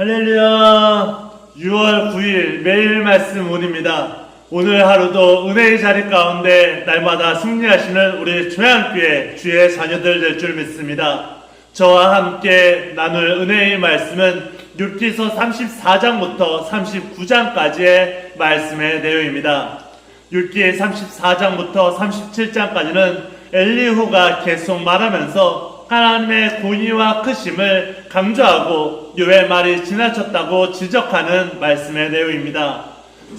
할렐루야. 6월 9일 매일 말씀 운입니다. 오늘 하루도 은혜의 자리 가운데 날마다 승리하시는 우리 조양교회 주의 자녀들 될 줄 믿습니다. 저와 함께 나눌 은혜의 말씀은 욥기서 34장부터 39장까지의 말씀의 내용입니다. 욥기 34장부터 37장까지는 엘리후가 계속 말하면서 하나님의 공의와 크심을 강조하고 욥의 말이 지나쳤다고 지적하는 말씀의 내용입니다.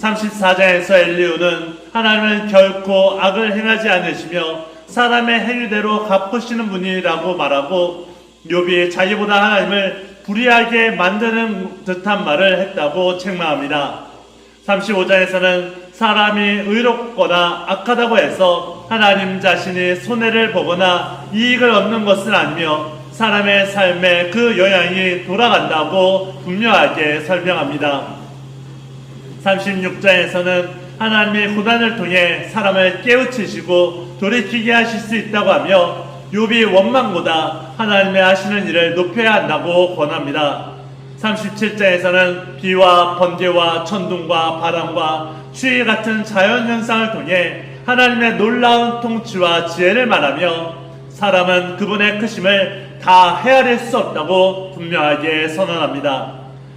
34장에서 엘리후는 하나님은 결코 악을 행하지 않으시며 사람의 행위대로 갚으시는 분이라고 말하고 욥이 자기보다 하나님을 불의하게 만드는 듯한 말을 했다고 책망합니다. 35장에서는 사람이 의롭거나 악하다고 해서 하나님 자신이 손해를 보거나 이익을 얻는 것은 아니며 사람의 삶에 그 영향이 돌아간다고 분명하게 설명합니다. 36장에서는 하나님이 고난을 통해 사람을 깨우치시고 돌이키게 하실 수 있다고 하며 욥이 원망보다 하나님의 하시는 일을 높여야 한다고 권합니다. 37장에서는 비와 번개와 천둥과 바람과 추위 같은 자연현상을 통해 하나님의 놀라운 통치와 지혜를 말하며 사람은 그분의 크심을 다 헤아릴 수 없다고 분명하게 선언합니다.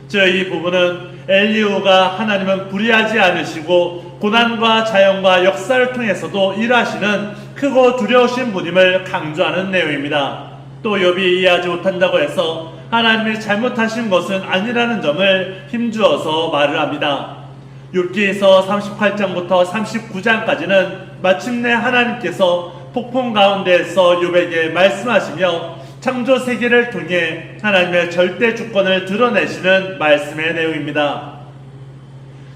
즉 이 부분은 엘리후가 하나님은 불의하지 않으시고 고난과 자연과 역사를 통해서도 일하시는 크고 두려우신 분임을 강조하는 내용입니다. 또 욥이 이해하지 못한다고 해서 하나님이 잘못하신 것은 아니라는 점을 힘주어서 말을 합니다. 욥기에서 38장부터 39장까지는 마침내 하나님께서 폭풍 가운데에서 욥에게 말씀하시며 창조 세계를 통해 하나님의 절대 주권을 드러내시는 말씀의 내용입니다.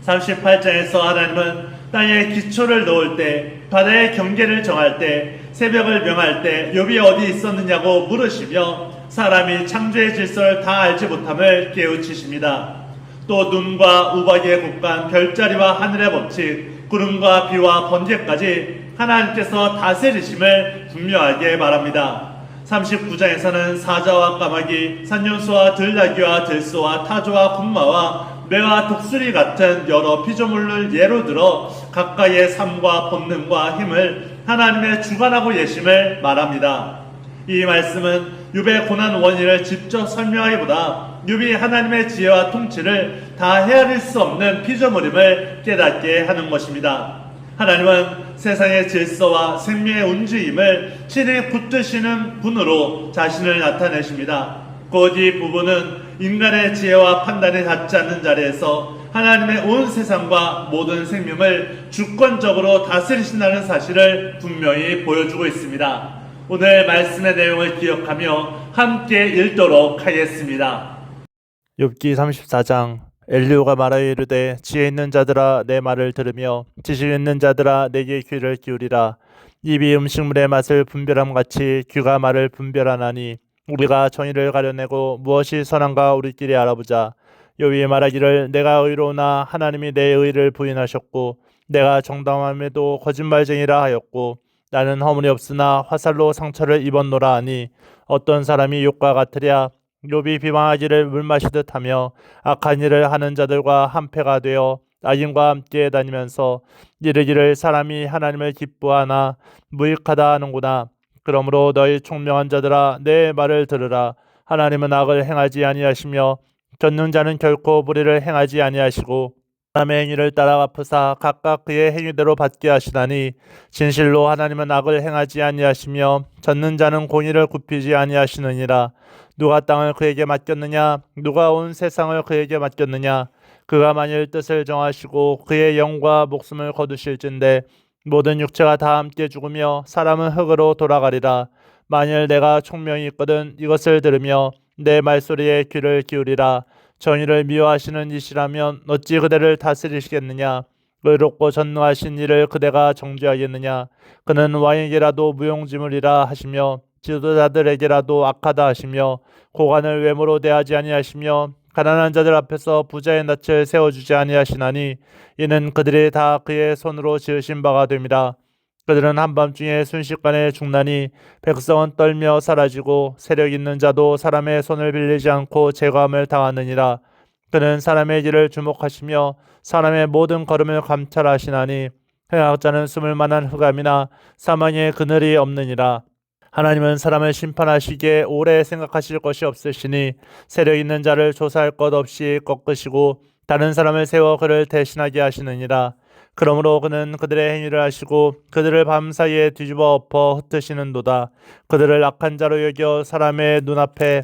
38장에서 하나님은 땅에 기초를 놓을 때, 바다의 경계를 정할 때, 새벽을 명할 때 욥이 어디 있었느냐고 물으시며 사람이 창조의 질서를 다 알지 못함을 깨우치십니다. 또 눈과 우박의 곡간, 별자리와 하늘의 법칙, 구름과 비와 번개까지 하나님께서 다스리심을 분명하게 말합니다. 39장에서는 사자와 까마귀, 산용소와 들나귀와 들소와 타조와 군마와 매와 독수리 같은 여러 피조물을 예로 들어 각각의 삶과 본능과 힘을 하나님의 주관하고 계심을 말합니다. 이 말씀은 욥의 고난 원인을 직접 설명하기보다 욥이 하나님의 지혜와 통치를 다 헤아릴 수 없는 피조물임을 깨닫게 하는 것입니다. 하나님은 세상의 질서와 생명의 운주임을 친히 붙드시는 분으로 자신을 나타내십니다. 곧 이 부분은 인간의 지혜와 판단이 닿지 않는 자리에서 하나님의 온 세상과 모든 생명을 주권적으로 다스리신다는 사실을 분명히 보여주고 있습니다. 오늘 말씀의 내용을 기억하며 함께 읽도록 하겠습니다. 욥기 34장. 엘리후가 말하여 이르되 지혜 있는 자들아 내 말을 들으며 지식 있는 자들아 내게 귀를 기울이라. 입이 음식물의 맛을 분별함같이 귀가 말을 분별하나니 우리가 정의를 가려내고 무엇이 선한가 우리끼리 알아보자. 욥이 말하기를 내가 의로우나 하나님이 내 의를 부인하셨고 내가 정당함에도 거짓말쟁이라 하였고 나는 허물이 없으나 화살로 상처를 입었노라 하니 어떤 사람이 욥과 같으랴. 욥이 비방하기를 물 마시듯 하며 악한 일을 하는 자들과 한패가 되어 악인과 함께 다니면서 이르기를 사람이 하나님을 기뻐하나 무익하다 하는구나. 그러므로 너희 총명한 자들아 내 말을 들으라. 하나님은 악을 행하지 아니하시며 젖는 자는 결코 불의를 행하지 아니하시고 사람의 행위를 따라 갚으사 각각 그의 행위대로 받게 하시나니 진실로 하나님은 악을 행하지 아니하시며 젖는 자는 공의를 굽히지 아니하시느니라. 누가 땅을 그에게 맡겼느냐? 누가 온 세상을 그에게 맡겼느냐? 그가 만일 뜻을 정하시고 그의 영과 목숨을 거두실진데 모든 육체가 다 함께 죽으며 사람은 흙으로 돌아가리라. 만일 내가 총명이 있거든 이것을 들으며 내 말소리에 귀를 기울이라. 정의를 미워하시는 이시라면 어찌 그대를 다스리시겠느냐? 의롭고 전능하신 이를 그대가 정죄하겠느냐? 그는 왕에게라도 무용지물이라 하시며 지도자들에게라도 악하다 하시며 고관을 외모로 대하지 아니하시며 가난한 자들 앞에서 부자의 낯을 세워주지 아니하시나니 이는 그들이 다 그의 손으로 지으신 바가 됨이라. 그들은 한밤중에 순식간에 죽나니 백성은 떨며 사라지고 세력 있는 자도 사람의 손을 빌리지 않고 제거함을 당하느니라. 그는 사람의 길을 주목하시며 사람의 모든 걸음을 감찰하시나니 행악자는 숨을 만한 흑암이나 사망의 그늘이 없느니라. 하나님은 사람을 심판하시기에 오래 생각하실 것이 없으시니 세력 있는 자를 조사할 것 없이 꺾으시고 다른 사람을 세워 그를 대신하게 하시느니라. 그러므로 그는 그들의 행위를 하시고 그들을 밤사이에 뒤집어 엎어 흩으시는도다. 그들을 악한 자로 여겨 사람의 눈앞에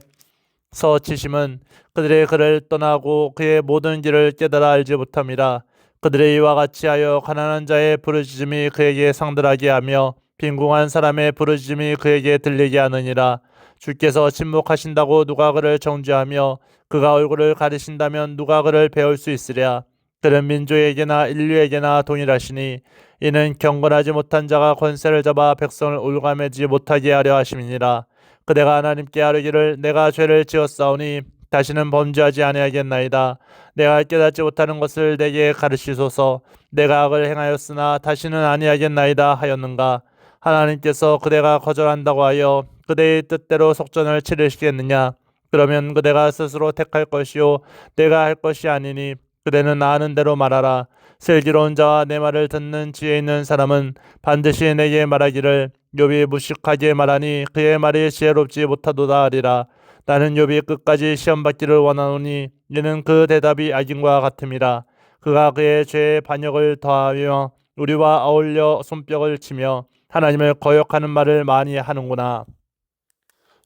서 치심은 그들의 그를 떠나고 그의 모든 길을 깨달아 알지 못함이라. 그들의 이와 같이 하여 가난한 자의 부르짖음이 그에게 상들하게 하며 빈궁한 사람의 부르짖음이 그에게 들리게 하느니라. 주께서 침묵하신다고 누가 그를 정죄하며 그가 얼굴을 가리신다면 누가 그를 배울 수 있으랴. 그는 민족에게나 인류에게나 동일하시니 이는 경건하지 못한 자가 권세를 잡아 백성을 올가매지 못하게 하려 하심이니라. 그대가 하나님께 아뢰기를 내가 죄를 지었사오니 다시는 범죄하지 아니하겠나이다. 내가 깨닫지 못하는 것을 내게 가르치소서. 내가 악을 행하였으나 다시는 아니하겠나이다 하였는가. 하나님께서 그대가 거절한다고 하여 그대의 뜻대로 속전을 치르시겠느냐. 그러면 그대가 스스로 택할 것이요 내가 할 것이 아니니 그대는 아는 대로 말하라. 슬기로운 자와 내 말을 듣는 지혜 있는 사람은 반드시 내게 말하기를 욥이 무식하게 말하니 그의 말이 지혜롭지 못하도다 하리라. 나는 욥이 끝까지 시험받기를 원하노니 이는 그 대답이 악인과 같음이라. 그가 그의 죄의 반역을 더하며 우리와 어울려 손뼉을 치며 하나님을 거역하는 말을 많이 하는구나.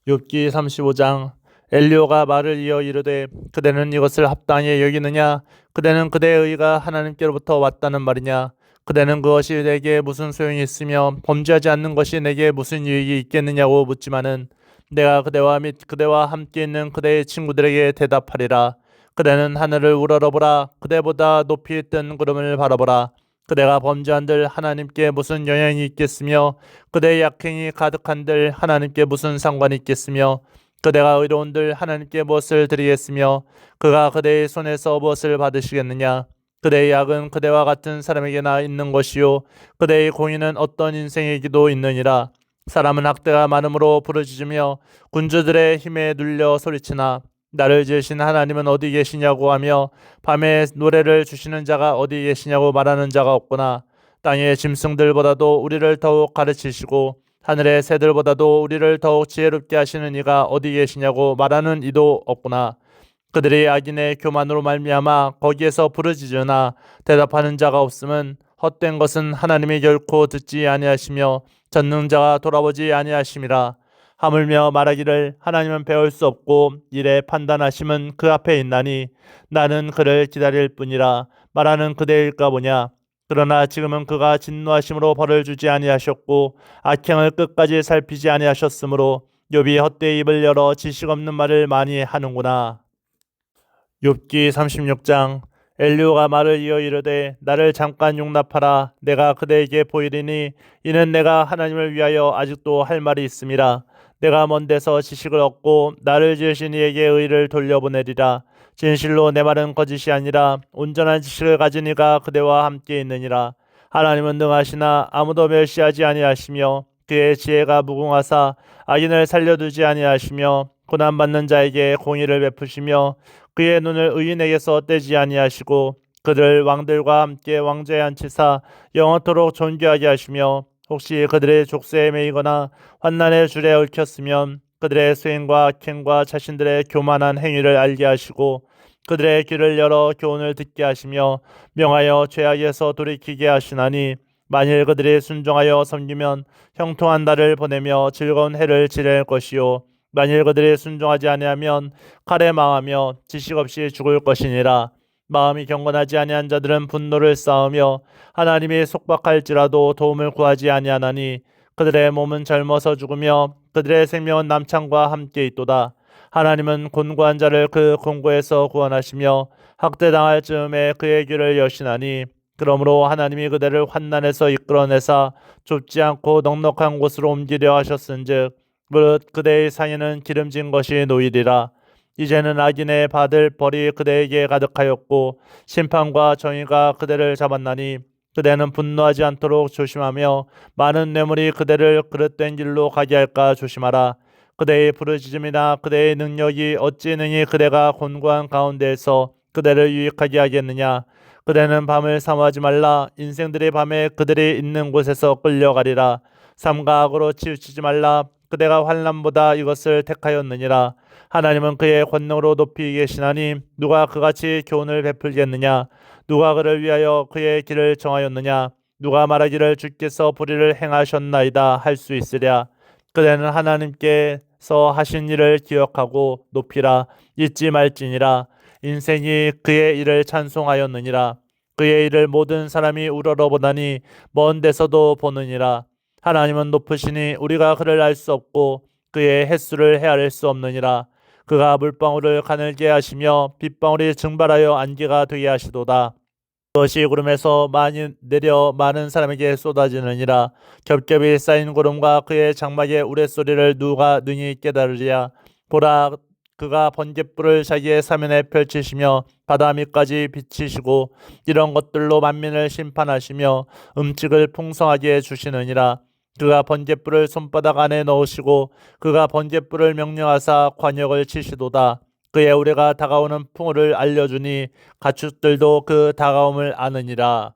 욥기 35장. 엘리오가 말을 이어 이르되 그대는 이것을 합당히 여기느냐. 그대는 그대의 의가 하나님께로부터 왔다는 말이냐. 그대는 그것이 내게 무슨 소용이 있으며 범죄하지 않는 것이 내게 무슨 유익이 있겠느냐고 묻지만은 내가 그대와 및 그대와 함께 있는 그대의 친구들에게 대답하리라. 그대는 하늘을 우러러보라. 그대보다 높이 뜬 구름을 바라보라. 그대가 범죄한들 하나님께 무슨 영향이 있겠으며 그대의 약행이 가득한들 하나님께 무슨 상관이 있겠으며 그대가 의로운들 하나님께 무엇을 드리겠으며 그가 그대의 손에서 무엇을 받으시겠느냐. 그대의 약은 그대와 같은 사람에게나 있는 것이요 그대의 공의는 어떤 인생에게도 있느니라. 사람은 학대가 많음으로 부르짖으며 군주들의 힘에 눌려 소리치나 나를 지으신 하나님은 어디 계시냐고 하며 밤에 노래를 주시는 자가 어디 계시냐고 말하는 자가 없구나. 땅의 짐승들보다도 우리를 더욱 가르치시고 하늘의 새들보다도 우리를 더욱 지혜롭게 하시는 이가 어디 계시냐고 말하는 이도 없구나. 그들이 악인의 교만으로 말미암아 거기에서 부르짖으나 대답하는 자가 없음은 헛된 것은 하나님이 결코 듣지 아니하시며 전능자가 돌아보지 아니하심이라. 하물며 말하기를 하나님은 배울 수 없고 일의 판단하심은 그 앞에 있나니 나는 그를 기다릴 뿐이라 말하는 그대일까 보냐. 그러나 지금은 그가 진노하심으로 벌을 주지 아니하셨고 악행을 끝까지 살피지 아니하셨으므로 욥이 헛되이 입을 열어 지식 없는 말을 많이 하는구나. 욥기 36장. 엘리오가 말을 이어 이르되 나를 잠깐 용납하라. 내가 그대에게 보이리니 이는 내가 하나님을 위하여 아직도 할 말이 있음이라. 내가 먼 데서 지식을 얻고 나를 지으신 이에게 의를 돌려보내리라. 진실로 내 말은 거짓이 아니라 온전한 지식을 가진 이가 그대와 함께 있느니라. 하나님은 능하시나 아무도 멸시하지 아니하시며 그의 지혜가 무궁하사 악인을 살려두지 아니하시며 고난받는 자에게 공의를 베푸시며 그의 눈을 의인에게서 떼지 아니하시고 그들을 왕들과 함께 왕좌에 앉히사 영원토록 존귀하게 하시며 혹시 그들의 족쇄에 매이거나 환난의 줄에 얽혔으면 그들의 수행과 악행과 자신들의 교만한 행위를 알게 하시고 그들의 귀를 열어 교훈을 듣게 하시며 명하여 죄악에서 돌이키게 하시나니 만일 그들이 순종하여 섬기면 형통한 달을 보내며 즐거운 해를 지낼 것이요 만일 그들이 순종하지 아니하면 칼에 망하며 지식 없이 죽을 것이니라. 마음이 경건하지 아니한 자들은 분노를 쌓으며 하나님이 속박할지라도 도움을 구하지 아니하나니 그들의 몸은 젊어서 죽으며 그들의 생명은 남창과 함께 있도다. 하나님은 곤고한 자를 그 공고에서 구원하시며 학대당할 즈음에 그의 귀를 여시나니 그러므로 하나님이 그들을 환난에서 이끌어내사 좁지 않고 넉넉한 곳으로 옮기려 하셨은즉 무릇 그대의 상에는 기름진 것이 놓이리라. 이제는 악인의 받을 벌이 그대에게 가득하였고 심판과 정의가 그대를 잡았나니 그대는 분노하지 않도록 조심하며 많은 뇌물이 그대를 그릇된 길로 가게 할까 조심하라. 그대의 부르짖음이나 그대의 능력이 어찌 능히 그대가 곤고한 가운데에서 그대를 유익하게 하겠느냐? 그대는 밤을 사모하지 말라. 인생들이 밤에 그들이 있는 곳에서 끌려가리라. 삼가 악으로 치우치지 말라. 그대가 환난보다 이것을 택하였느니라. 하나님은 그의 권능으로 높이 계시나니 누가 그같이 교훈을 베풀겠느냐? 누가 그를 위하여 그의 길을 정하였느냐? 누가 말하기를 주께서 불의를 행하셨나이다 할 수 있으랴. 그대는 하나님께서 하신 일을 기억하고 높이라. 잊지 말지니라. 인생이 그의 일을 찬송하였느니라. 그의 일을 모든 사람이 우러러보다니 먼 데서도 보느니라. 하나님은 높으시니 우리가 그를 알 수 없고 그의 횟수를 헤아릴 수 없느니라. 그가 물방울을 가늘게 하시며 빗방울이 증발하여 안개가 되게 하시도다. 그것이 구름에서 많이 내려 많은 사람에게 쏟아지느니라. 겹겹이 쌓인 구름과 그의 장막의 우레소리를 누가 능히 깨달으랴. 보라, 그가 번갯불을 자기의 사면에 펼치시며 바다 밑까지 비치시고 이런 것들로 만민을 심판하시며 음식을 풍성하게 주시느니라. 그가 번갯불을 손바닥 안에 넣으시고 그가 번갯불을 명령하사 관역을 치시도다. 그의 우레가 다가오는 풍우를 알려주니 가축들도 그 다가옴을 아느니라.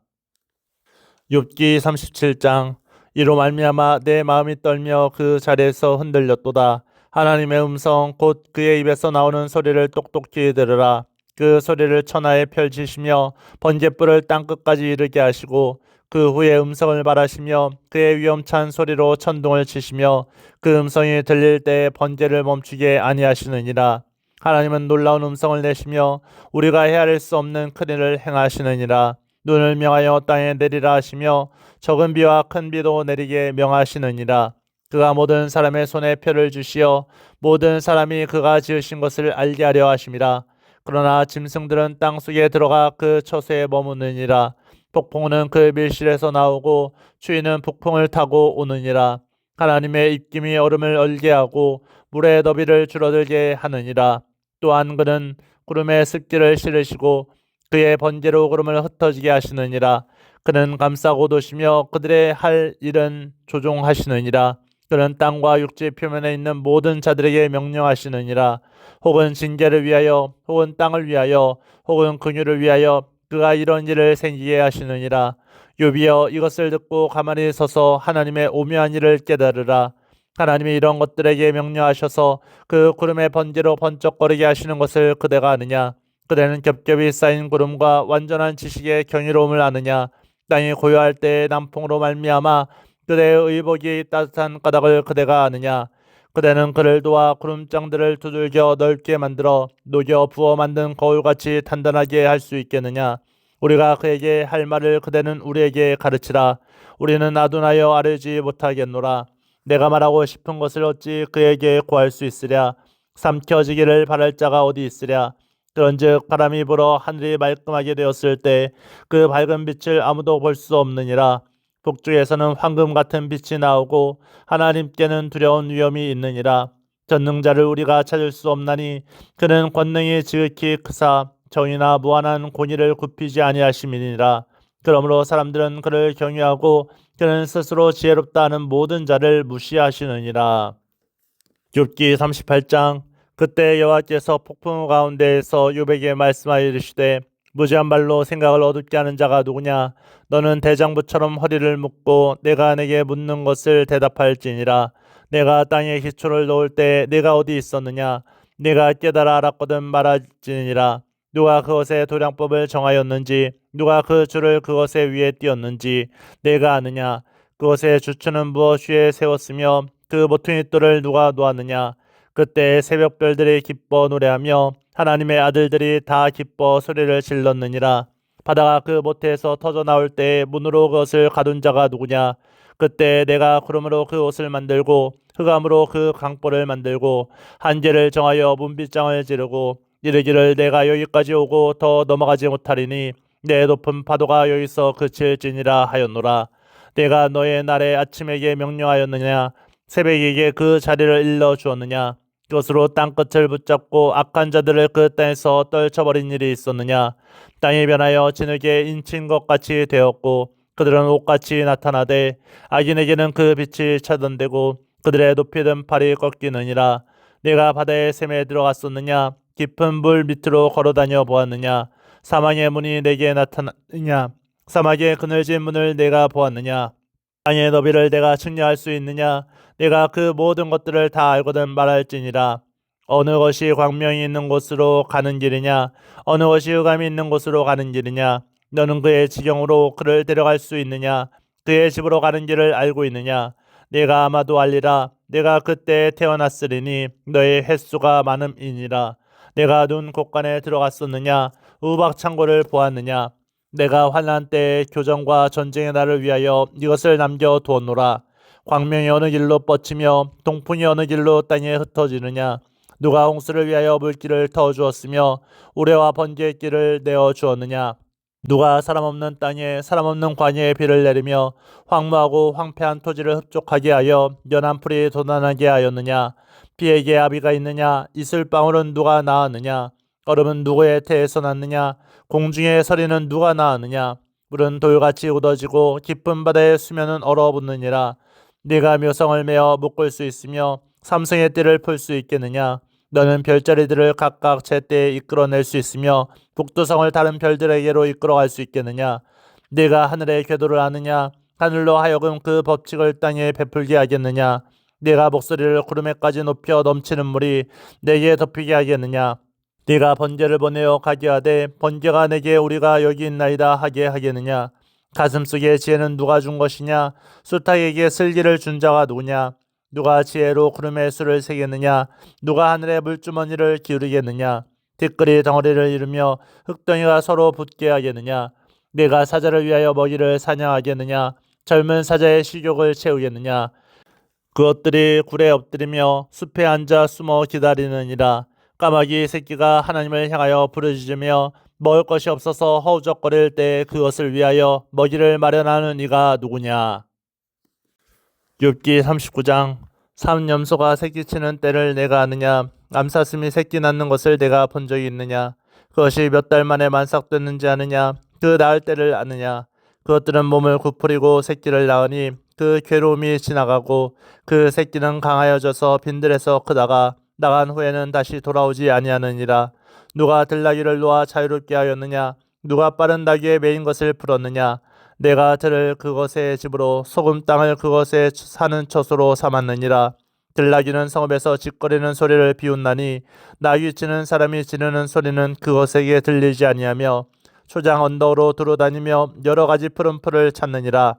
욥기 37장. 이로 말미암아 내 마음이 떨며 그 자리에서 흔들렸도다. 하나님의 음성 곧 그의 입에서 나오는 소리를 똑똑히 들으라. 그 소리를 천하에 펼치시며 번갯불을 땅끝까지 이르게 하시고 그 후에 음성을 말하시며 그의 위험찬 소리로 천둥을 치시며 그 음성이 들릴 때에 번개를 멈추게 아니하시느니라. 하나님은 놀라운 음성을 내시며 우리가 헤아릴 수 없는 큰일을 행하시느니라. 눈을 명하여 땅에 내리라 하시며 적은 비와 큰 비도 내리게 명하시느니라. 그가 모든 사람의 손에 표를 주시어 모든 사람이 그가 지으신 것을 알게 하려 하심이라. 그러나 짐승들은 땅 속에 들어가 그 처소에 머무느니라. 폭풍은 그 밀실에서 나오고 추위는 북풍을 타고 오느니라. 하나님의 입김이 얼음을 얼게 하고 물의 너비를 줄어들게 하느니라. 또한 그는 구름에 습기를 실으시고 그의 번개로 구름을 흩어지게 하시느니라. 그는 감싸고 도시며 그들의 할 일은 조종하시느니라. 그는 땅과 육지 표면에 있는 모든 자들에게 명령하시느니라. 혹은 징계를 위하여 혹은 땅을 위하여 혹은 긍휼을 위하여 그가 이런 일을 생기게 하시느니라. 욥이여, 이것을 듣고 가만히 서서 하나님의 오묘한 일을 깨달으라. 하나님이 이런 것들에게 명령하셔서 그 구름의 번개로 번쩍거리게 하시는 것을 그대가 아느냐? 그대는 겹겹이 쌓인 구름과 완전한 지식의 경이로움을 아느냐? 땅이 고요할 때의 남풍으로 말미암아 그대의 의복이 따뜻한 까닭을 그대가 아느냐? 그대는 그를 도와 구름장들을 두들겨 넓게 만들어 녹여 부어 만든 거울같이 단단하게 할 수 있겠느냐? 우리가 그에게 할 말을 그대는 우리에게 가르치라. 우리는 아둔하여 아뢰지 못하겠노라. 내가 말하고 싶은 것을 어찌 그에게 구할 수 있으랴? 삼켜지기를 바랄 자가 어디 있으랴? 그런즉 바람이 불어 하늘이 말끔하게 되었을 때 그 밝은 빛을 아무도 볼 수 없느니라. 북쪽에서는 황금 같은 빛이 나오고 하나님께는 두려운 위험이 있느니라. 전능자를 우리가 찾을 수 없나니 그는 권능이 지극히 크사 정의나 무한한 권위를 굽히지 아니하심이니라. 그러므로 사람들은 그를 경외하고 그는 스스로 지혜롭다 하는 모든 자를 무시하시느니라. 욥기 38장. 그때 여호와께서 폭풍 가운데에서 욥에게 말씀하여 이르시되 무지한 말로 생각을 어둡게 하는 자가 누구냐? 너는 대장부처럼 허리를 묶고 내가 내게 묻는 것을 대답할지니라. 내가 땅에 기초를 놓을 때 내가 어디 있었느냐? 내가 깨달아 알았거든 말할지니라. 누가 그것의 도량법을 정하였는지 누가 그 줄을 그것의 위에 띄었는지 내가 아느냐? 그것의 주추는 무엇 위에 세웠으며 그 모퉁이 돌을 누가 놓았느냐? 그때 새벽별들이 기뻐 노래하며 하나님의 아들들이 다 기뻐 소리를 질렀느니라. 바다가 그 모태에서 터져 나올 때에 문으로 그것을 가둔 자가 누구냐? 그때 내가 구름으로 그 옷을 만들고 흑암으로 그 강보를 만들고 한계를 정하여 문빗장을 지르고 이르기를 내가 여기까지 오고 더 넘어가지 못하리니 내 높은 파도가 여기서 그칠지니라 하였노라. 내가 너의 날에 아침에게 명령하였느냐? 새벽에게 그 자리를 일러 주었느냐? 그것으로 땅끝을 붙잡고 악한 자들을 그 땅에서 떨쳐버린 일이 있었느냐? 땅이 변하여 진흙에 인친 것 같이 되었고 그들은 옷같이 나타나되 악인에게는 그 빛이 차단되고 그들의 높이 든 팔이 꺾이느니라. 내가 바다의 샘에 들어갔었느냐? 깊은 물 밑으로 걸어다녀 보았느냐? 사망의 문이 내게 나타났느냐? 사막의 그늘진 문을 내가 보았느냐? 땅의 너비를 내가 측량할 수 있느냐? 내가 그 모든 것들을 다 알거든 말할지니라. 어느 것이 광명이 있는 곳으로 가는 길이냐? 어느 것이 흑암이 있는 곳으로 가는 길이냐? 너는 그의 지경으로 그를 데려갈 수 있느냐? 그의 집으로 가는 길을 알고 있느냐? 내가 아마도 알리라. 내가 그때 태어났으리니 너의 횟수가 많음이니라. 내가 눈 곳간에 들어갔었느냐? 우박 창고를 보았느냐? 내가 환난 때의 교정과 전쟁의 날을 위하여 이것을 남겨 두었노라. 광명이 어느 길로 뻗치며 동풍이 어느 길로 땅에 흩어지느냐? 누가 홍수를 위하여 물길을 터 주었으며 우레와 번개의 길을 내어 주었느냐? 누가 사람 없는 땅에 사람 없는 광야에 비를 내리며 황무하고 황폐한 토지를 흡족하게 하여 연한 풀이 돋아나게 하였느냐? 비에게 아비가 있느냐? 이슬방울은 누가 낳았느냐? 얼음은 누구의 태에서 났느냐? 공중의 서리는 누가 낳았느냐? 물은 돌같이 굳어지고 깊은 바다의 수면은 얼어붙느니라. 네가 묘성을 메어 묶을 수 있으며 삼성의 띠를 풀 수 있겠느냐? 너는 별자리들을 각각 제때에 이끌어낼 수 있으며 북두성을 다른 별들에게로 이끌어갈 수 있겠느냐? 네가 하늘의 궤도를 아느냐? 하늘로 하여금 그 법칙을 땅에 베풀게 하겠느냐? 네가 목소리를 구름에까지 높여 넘치는 물이 내게 덮이게 하겠느냐? 네가 번개를 보내어 가게 하되 번개가 내게 우리가 여기 있나이다 하게 하겠느냐? 가슴속에 지혜는 누가 준 것이냐? 수탉에게 슬기를 준 자가 누구냐? 누가 지혜로 구름의 수를 세겠느냐? 누가 하늘의 물주머니를 기울이겠느냐? 티끌이 덩어리를 이루며 흙덩이가 서로 붙게 하겠느냐? 네가 사자를 위하여 먹이를 사냥하겠느냐? 젊은 사자의 식욕을 채우겠느냐? 그것들이 굴에 엎드리며 숲에 앉아 숨어 기다리느니라. 까마귀 새끼가 하나님을 향하여 부르짖으며 먹을 것이 없어서 허우적거릴 때 그것을 위하여 먹이를 마련하는 이가 누구냐? 욥기 39장. 삼염소가 새끼치는 때를 내가 아느냐? 암사슴이 새끼 낳는 것을 내가 본 적이 있느냐? 그것이 몇 달 만에 만삭됐는지 아느냐? 그 낳을 때를 아느냐? 그것들은 몸을 구부리고 새끼를 낳으니 그 괴로움이 지나가고 그 새끼는 강하여져서 빈들에서 크다가 나간 후에는 다시 돌아오지 아니하느니라. 누가 들나귀를 놓아 자유롭게 하였느냐? 누가 빠른 나귀에 매인 것을 풀었느냐? 내가 들을 그것의 집으로 소금 땅을 그것에 사는 처소로 삼았느니라. 들나귀는 성읍에서 짓거리는 소리를 비웃나니 나귀 치는 사람이 지르는 소리는 그것에게 들리지 아니하며 초장 언덕으로 두루다니며 여러 가지 푸른 풀을 찾느니라.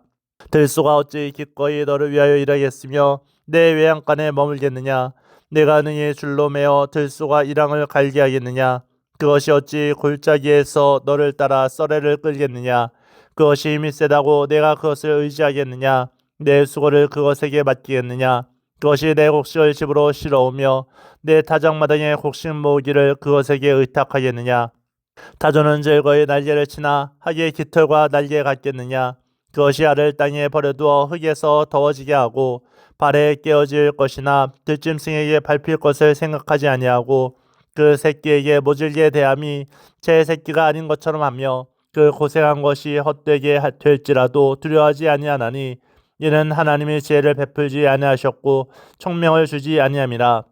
들소가 어찌 기꺼이 너를 위하여 일하겠으며 내 외양간에 머물겠느냐? 내가 능히 줄로 매어 들소가 이랑을 갈게 하겠느냐? 그것이 어찌 골짜기에서 너를 따라 썰애를 끌겠느냐? 그것이 힘이 세다고 내가 그것을 의지하겠느냐? 내 수고를 그것에게 맡기겠느냐? 그것이 내 곡식을 집으로 실어오며 내 타작마당에 곡식 모으기를 그것에게 의탁하겠느냐? 타조는 즐거이 날개를 치나 하기의 깃털과 날개에 같겠느냐? 그것이 알을 땅에 버려두어 흙에서 더워지게 하고 발에 깨어질 것이나 들짐승에게 밟힐 것을 생각하지 아니하고 그 새끼에게 모질게 대함이 제 새끼가 아닌 것처럼 하며 그 고생한 것이 헛되게 될지라도 두려워하지 아니하나니 이는 하나님이 지혜를 베풀지 아니하셨고 총명을 주지 아니함이라.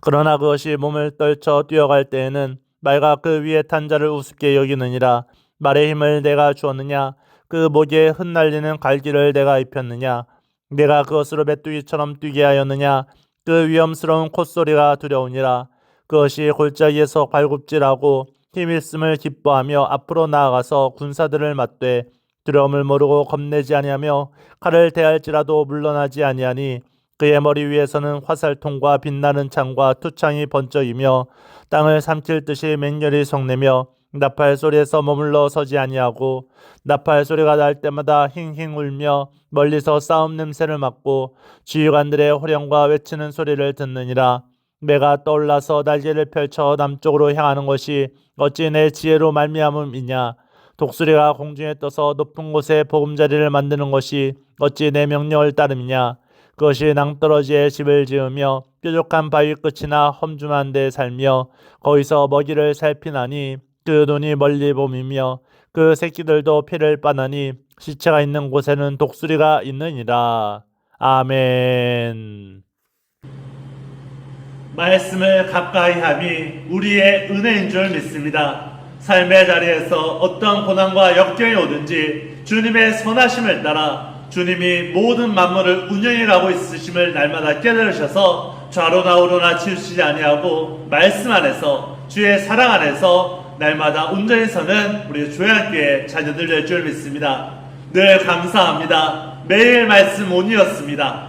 그러나 그것이 몸을 떨쳐 뛰어갈 때에는 말과 그 위에 탄 자를 우습게 여기느니라. 말의 힘을 내가 주었느냐? 그 목에 흩날리는 갈기를 내가 입혔느냐? 내가 그것으로 메뚜기처럼 뛰게 하였느냐? 그 위험스러운 콧소리가 두려우니라. 그것이 골짜기에서 발굽질하고 힘있음을 기뻐하며 앞으로 나아가서 군사들을 맞되 두려움을 모르고 겁내지 아니하며 칼을 대할지라도 물러나지 아니하니 그의 머리 위에서는 화살통과 빛나는 창과 투창이 번쩍이며 땅을 삼킬 듯이 맹렬히 성내며 나팔 소리에서 머물러 서지 아니하고 나팔 소리가 날 때마다 힝힝 울며 멀리서 싸움 냄새를 맡고 지휘관들의 호령과 외치는 소리를 듣느니라. 내가 떠올라서 날개를 펼쳐 남쪽으로 향하는 것이 어찌 내 지혜로 말미암음이냐? 독수리가 공중에 떠서 높은 곳에 보금자리를 만드는 것이 어찌 내 명령을 따름이냐? 그것이 낭떠러지에 집을 지으며 뾰족한 바위 끝이나 험준한 데 살며 거기서 먹이를 살피나니 그 눈이 멀리 봄이며 그 새끼들도 피를 빠나니 시체가 있는 곳에는 독수리가 있느니라. 아멘. 말씀을 가까이 함이 우리의 은혜인 줄 믿습니다. 삶의 자리에서 어떤 고난과 역경이 오든지 주님의 선하심을 따라 주님이 모든 만물을 운영해 가고 있으심을 날마다 깨달으셔서 좌로나 우로나 치우치지 아니하고 말씀 안에서 주의 사랑 안에서 날마다 온전히 서는 우리 조양교회 자녀들 될 줄 믿습니다. 늘 감사합니다. 매일 말씀 온이었습니다.